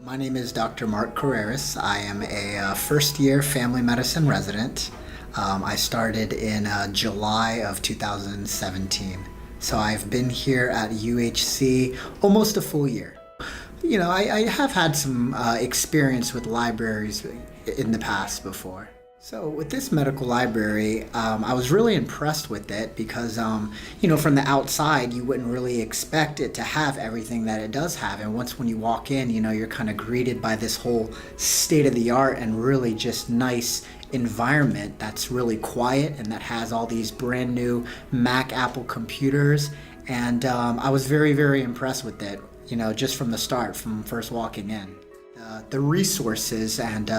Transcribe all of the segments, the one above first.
My name is Dr. Mark Carreras. I am a first-year family medicine resident. I started in July of 2017. So I've been here at UHC almost a full year. You know, I have had some experience with libraries in the past before. So with this medical library, I was really impressed with it because, you know, from the outside, you wouldn't really expect it to have everything that it does have. And once when you walk in, you know, you're kind of greeted by this whole state-of-the-art and really just nice environment that's really quiet and that has all these brand new Mac Apple computers. And I was very, very impressed with it, you know, just from the start, from first walking in. The resources and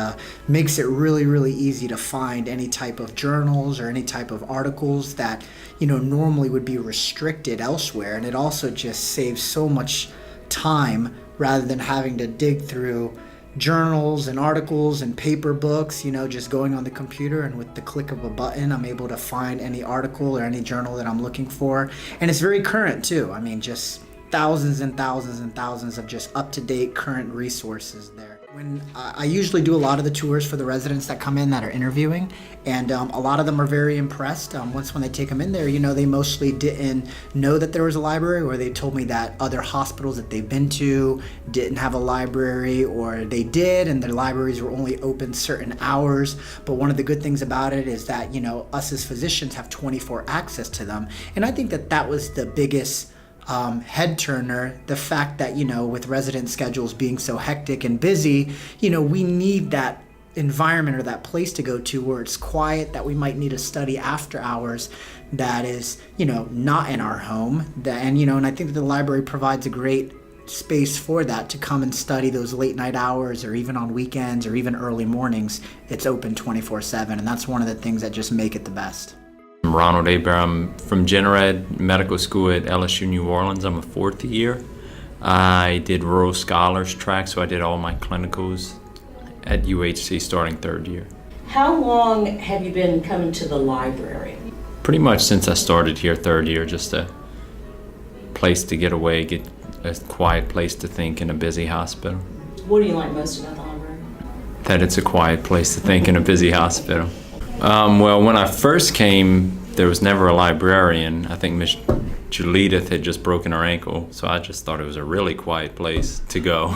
makes it really easy to find any type of journals or any type of articles that, you know, normally would be restricted elsewhere. And it also just saves so much time rather than having to dig through journals and articles and paper books, you know, just going on the computer, and with the click of a button I'm able to find any article or any journal that I'm looking for. And it's very current too. I mean, just thousands and thousands and thousands of just up-to-date current resources there. When I usually do a lot of the tours for the residents that come in that are interviewing, and a lot of them are very impressed. Once when they take them in there, you know, they mostly didn't know that there was a library, or they told me that other hospitals that they've been to didn't have a library, or they did and their libraries were only open certain hours. But one of the good things about it is that, you know, us as physicians have 24 access to them. And I think that that was the biggest head turner, the fact that, you know, with resident schedules being so hectic and busy, you know, we need that environment or that place to go to where it's quiet, that we might need to study after hours, that is, you know, not in our home. And, you know, and I think that the library provides a great space for that, to come and study those late night hours, or even on weekends, or even early mornings. It's open 24/7, and that's one of the things that just make it the best. I'm Ronald Aber. I'm from Genered Medical School at LSU New Orleans. I'm a fourth year. I did Rural Scholars track, so I did all my clinicals at UHC starting third year. How long have you been coming to the library? Pretty much since I started here third year, just a place to get away, get a quiet place to think in a busy hospital. What do you like most about the library? That it's a quiet place to think in a busy hospital. Well, when I first came, there was never a librarian. I think Miss Julidith had just broken her ankle, so I just thought it was a really quiet place to go.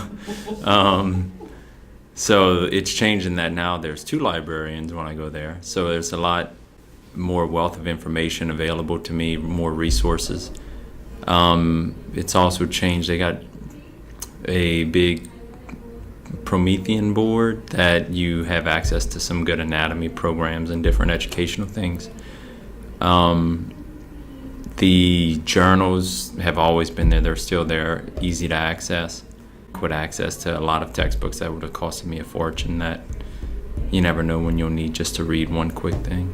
So it's changing that now. There's 2 librarians when I go there, so there's a lot more wealth of information available to me, more resources. It's also changed. They got a big Promethean board that you have access to some good anatomy programs and different educational things. The journals have always been there. They're still there, easy to access. Quick access to a lot of textbooks that would have costed me a fortune that you never know when you'll need just to read one quick thing.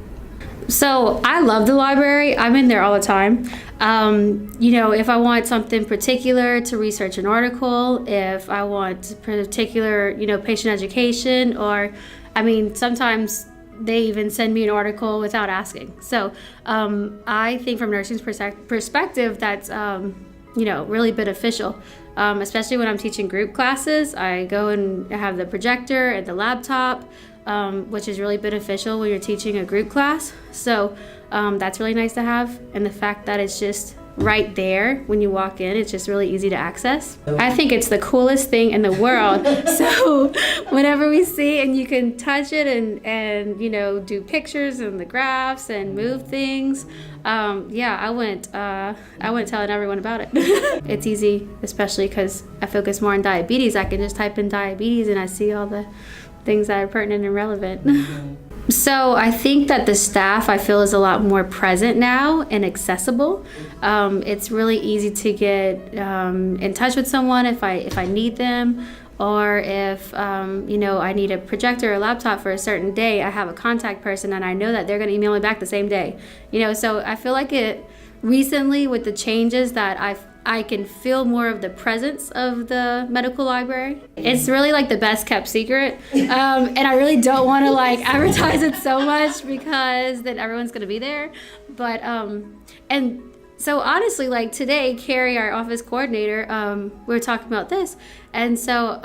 So I love the library. I'm in there all the time. You know, if I want something particular to research an article, if I want particular, you know, patient education, or, I mean, sometimes they even send me an article without asking. So I think from nursing's perspective, that's, you know, really beneficial. Especially when I'm teaching group classes. I go and have the projector and the laptop, which is really beneficial when you're teaching a group class. So that's really nice to have. And the fact that it's just right there when you walk in, it's just really easy to access. I think it's the coolest thing in the world. So whenever we see, and you can touch it and you know, do pictures and the graphs and move things. Yeah, I went telling everyone about it. It's easy, especially because I focus more on diabetes. I can just type in diabetes and I see all the things that are pertinent and relevant. So I think that the staff, I feel, is a lot more present now and accessible. It's really easy to get in touch with someone if I need them, or if you know, I need a projector or a laptop for a certain day. I have a contact person and I know that they're going to email me back the same day. You know, so I feel like it recently, with the changes, that I can feel more of the presence of the medical library. It's really like the best kept secret. And I really don't want to like advertise it so much because then everyone's gonna be there. But, and So honestly, like today, Carrie, our office coordinator, we were talking about this, and so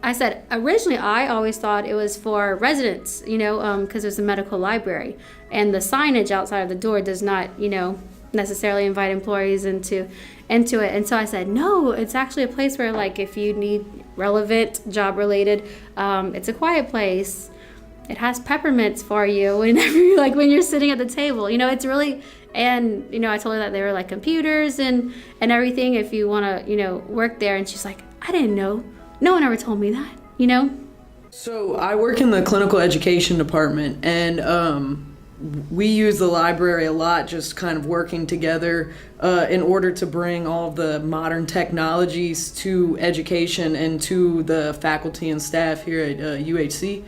I said originally I always thought it was for residents, because there's a medical library, and the signage outside of the door does not, necessarily invite employees into it. And so I said, no, it's actually a place where, like, if you need relevant job related, it's a quiet place. It has peppermints for you whenever, like, when you're sitting at the table. It's really. And, I told her that there were like computers and everything if you want to, work there. And she's like, I didn't know. No one ever told me that, So I work in the clinical education department, and we use the library a lot, just kind of working together in order to bring all of the modern technologies to education and to the faculty and staff here at UHC.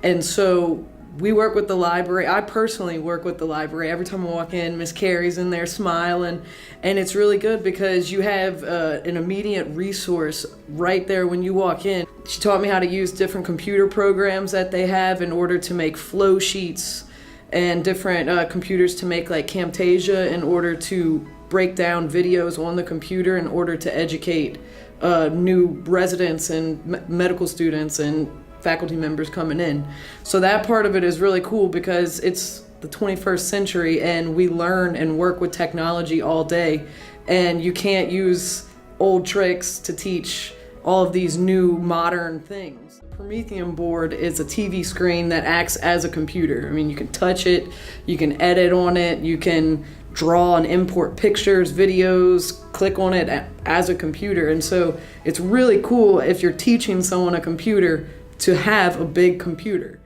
And so we work with the library. I personally work with the library. Every time I walk in, Miss Carrie's in there smiling, and it's really good because you have an immediate resource right there when you walk in. She taught me how to use different computer programs that they have in order to make flow sheets, and different computers to make like Camtasia in order to break down videos on the computer in order to educate new residents and medical students and faculty members coming in. So that part of it is really cool because it's the 21st century and we learn and work with technology all day, and you can't use old tricks to teach all of these new modern things. The Promethean board is a TV screen that acts as a computer. I mean, you can touch it, you can edit on it, you can draw and import pictures, videos, click on it as a computer. And so it's really cool if you're teaching someone a computer to have a big computer.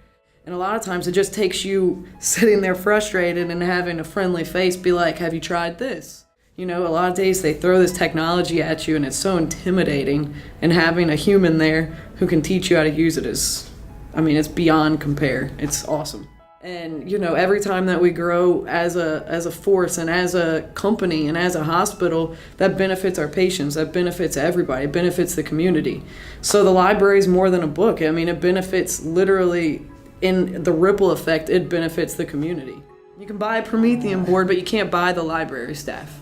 And a lot of times it just takes you sitting there frustrated and having a friendly face be like, have you tried this? A lot of days they throw this technology at you and it's so intimidating, and having a human there who can teach you how to use it is, it's beyond compare. It's awesome. And every time that we grow as a force and as a company and as a hospital, that benefits our patients, that benefits everybody, it benefits the community. So the library is more than a book. It benefits literally, in the ripple effect, it benefits the community. You can buy a Promethean board, but you can't buy the library staff.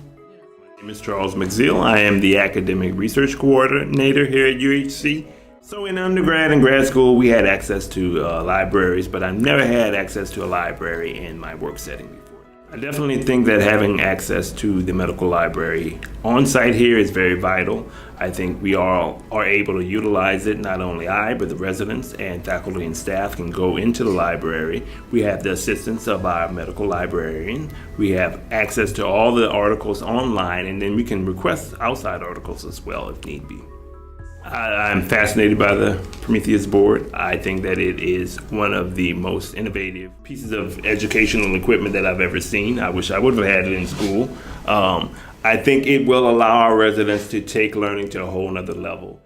My name is Charles McZill. I am the Academic Research Coordinator here at UHC. So in undergrad and grad school, we had access to libraries, but I never had access to a library in my work setting before. I definitely think that having access to the medical library on site here is very vital. I think we all are able to utilize it. Not only I, but the residents and faculty and staff can go into the library. We have the assistance of our medical librarian. We have access to all the articles online, and then we can request outside articles as well if need be. I'm fascinated by the Prometheus board. I think that it is one of the most innovative pieces of educational equipment that I've ever seen. I wish I would have had it in school. I think it will allow our residents to take learning to a whole nother level.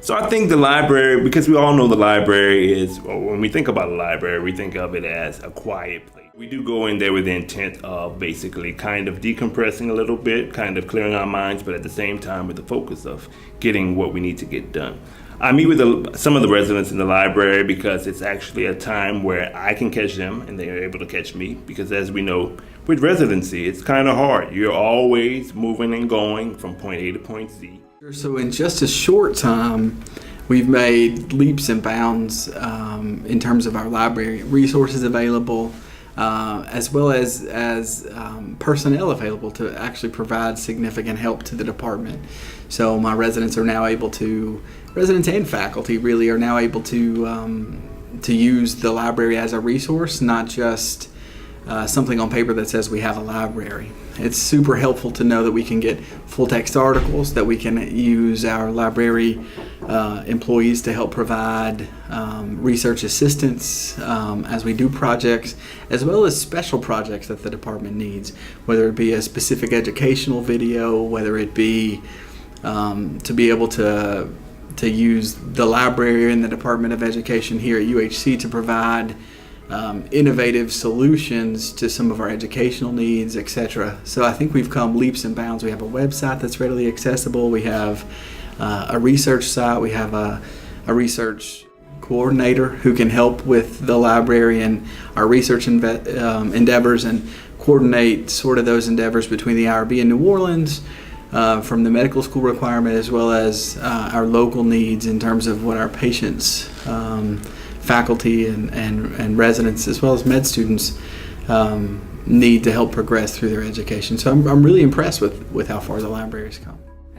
So I think the library, because we all know the library is, when we think about a library, we think of it as a quiet place. We do go in there with the intent of basically kind of decompressing a little bit, kind of clearing our minds, but at the same time with the focus of getting what we need to get done. I meet with some of the residents in the library because it's actually a time where I can catch them and they are able to catch me, because as we know, with residency, it's kind of hard. You're always moving and going from point A to point Z. So in just a short time, we've made leaps and bounds in terms of our library resources available, as well as personnel available to actually provide significant help to the department. So my residents and faculty really are now able to use the library as a resource, not just something on paper that says we have a library. It's super helpful to know that we can get full text articles, that we can use our library employees to help provide research assistance as we do projects, as well as special projects that the department needs, whether it be a specific educational video, whether it be to be able to use the library in the Department of Education here at UHC to provide innovative solutions to some of our educational needs, etc. So I think we've come leaps and bounds. We have a website that's readily accessible. We have a research site. We have a research coordinator who can help with the library and our research endeavors. And coordinate sort of those endeavors between the IRB in New Orleans, from the medical school requirement, as well as our local needs in terms of what our patients, faculty and residents, as well as med students, need to help progress through their education. So I'm really impressed with how far the library's come.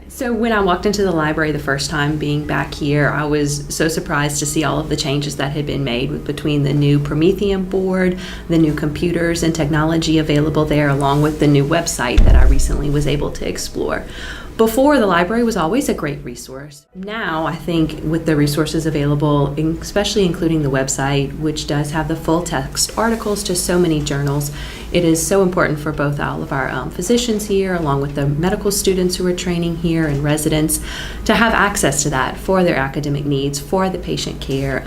So when I walked into the library the first time being back here, I was so surprised to see all of the changes that had been made between the new Promethean board, the new computers and technology available there, along with the new website that I recently was able to explore. Before, the library was always a great resource. Now, I think with the resources available, especially including the website, which does have the full text articles to so many journals, it is so important for both all of our physicians here, along with the medical students who are training here and residents, to have access to that for their academic needs, for the patient care,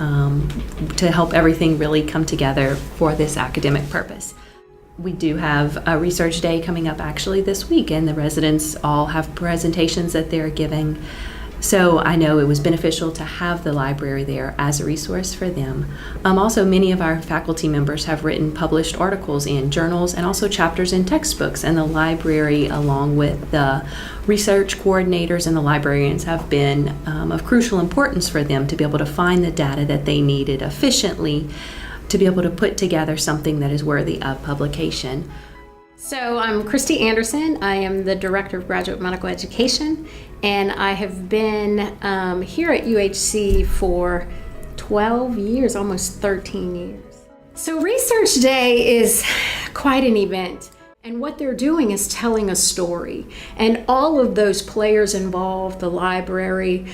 to help everything really come together for this academic purpose. We do have a research day coming up actually this week, and the residents all have presentations that they're giving. So I know it was beneficial to have the library there as a resource for them. Also, many of our faculty members have written published articles in journals and also chapters in textbooks, and the library, along with the research coordinators and the librarians, have been of crucial importance for them to be able to find the data that they needed efficiently to be able to put together something that is worthy of publication. So I'm Christy Anderson. I am the Director of Graduate Medical Education, and I have been here at UHC for 12 years, almost 13 years. So Research Day is quite an event. And what they're doing is telling a story. And all of those players involved, the library,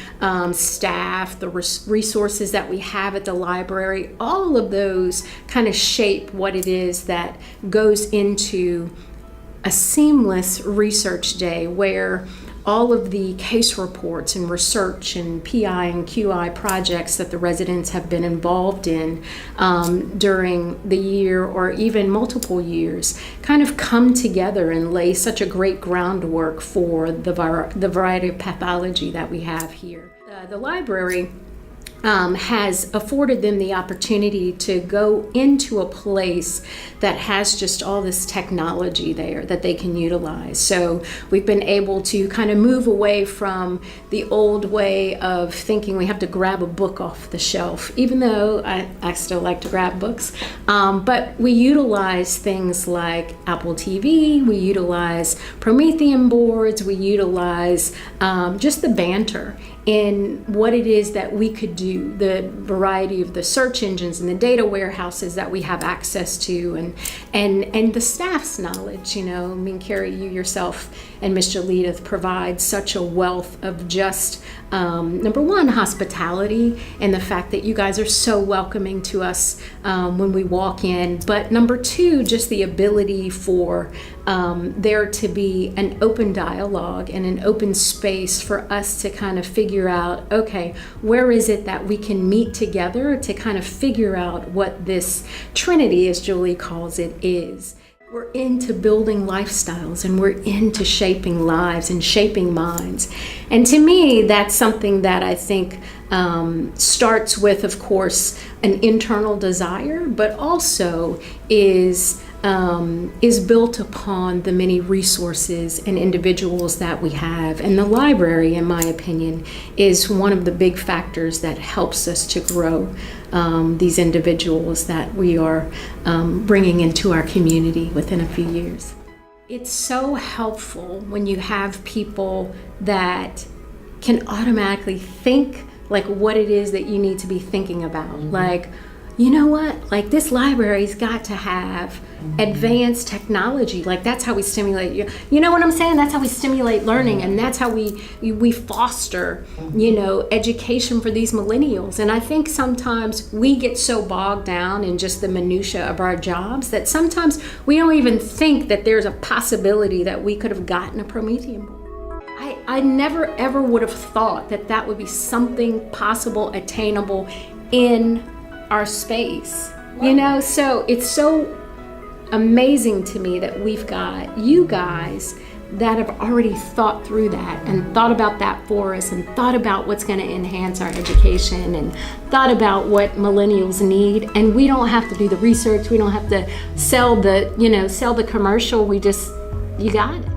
staff, the resources that we have at the library, all of those kind of shape what it is that goes into a seamless research day where all of the case reports and research and PI and QI projects that the residents have been involved in during the year or even multiple years kind of come together and lay such a great groundwork for the variety of pathology that we have here. The library has afforded them the opportunity to go into a place that has just all this technology there that they can utilize. So we've been able to kind of move away from the old way of thinking we have to grab a book off the shelf, even though I still like to grab books. But we utilize things like Apple TV, we utilize Promethean boards, we utilize just the banter in what it is that we could do, the variety of the search engines and the data warehouses that we have access to, and the staff's knowledge. You know, I mean, Carrie, you yourself and Mr. Leedith provide such a wealth of just, number one, hospitality, and the fact that you guys are so welcoming to us when we walk in, but number two, just the ability for there to be an open dialogue and an open space for us to kind of figure out, okay, where is it that we can meet together to kind of figure out what this Trinity, as Julie calls it, is. We're into building lifestyles and we're into shaping lives and shaping minds. And to me, that's something that I think starts with, of course, an internal desire, but also is built upon the many resources and individuals that we have. And the library, in my opinion, is one of the big factors that helps us to grow these individuals that we are bringing into our community within a few years. It's so helpful when you have people that can automatically think like what it is that you need to be thinking about. Mm-hmm. Like, you know what? Like, this library's got to have advanced technology. Like, that's how we stimulate you know what I'm saying? That's how we stimulate learning, and that's how we foster, you know, education for these millennials. And I think sometimes we get so bogged down in just the minutia of our jobs that sometimes we don't even think that there's a possibility that we could have gotten a Promethean board. I never ever would have thought that that would be something possible, attainable in our space, you know. So it's so amazing to me that we've got you guys that have already thought through that and thought about that for us and thought about what's going to enhance our education and thought about what millennials need. And we don't have to do the research. We don't have to sell the commercial. You got it.